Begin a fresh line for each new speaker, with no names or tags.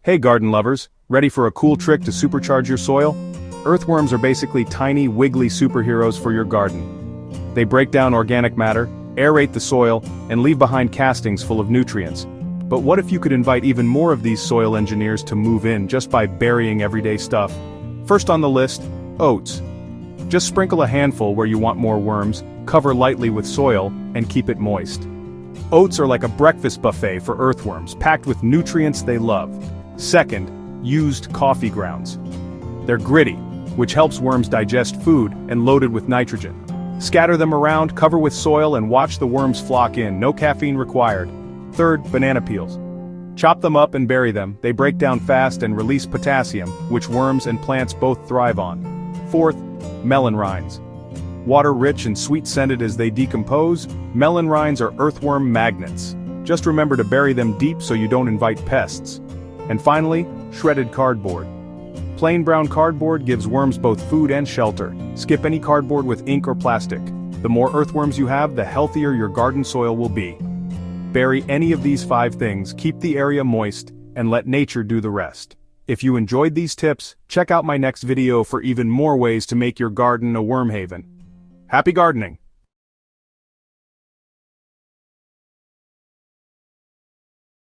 Hey garden lovers, ready for a cool trick to supercharge your soil? Earthworms are basically tiny, wiggly superheroes for your garden. They break down organic matter, aerate the soil, and leave behind castings full of nutrients. But what if you could invite even more of these soil engineers to move in just by burying everyday stuff? First on the list, oats. Just sprinkle a handful where you want more worms, cover lightly with soil, and keep it moist. Oats are like a breakfast buffet for earthworms, packed with nutrients they love. Second, used coffee grounds. They're gritty, which helps worms digest food, and loaded with nitrogen. Scatter them around, cover with soil, and watch the worms flock in, no caffeine required. Third, banana peels. Chop them up and bury them, they break down fast and release potassium, which worms and plants both thrive on. Fourth, melon rinds. Water-rich and sweet-scented as they decompose, melon rinds are earthworm magnets. Just remember to bury them deep so you don't invite pests. And finally, shredded cardboard. Plain brown cardboard gives worms both food and shelter. Skip any cardboard with ink or plastic. The more earthworms you have, the healthier your garden soil will be. Bury any of these 5 things, keep the area moist, and let nature do the rest. If you enjoyed these tips, check out my next video for even more ways to make your garden a worm haven. Happy gardening!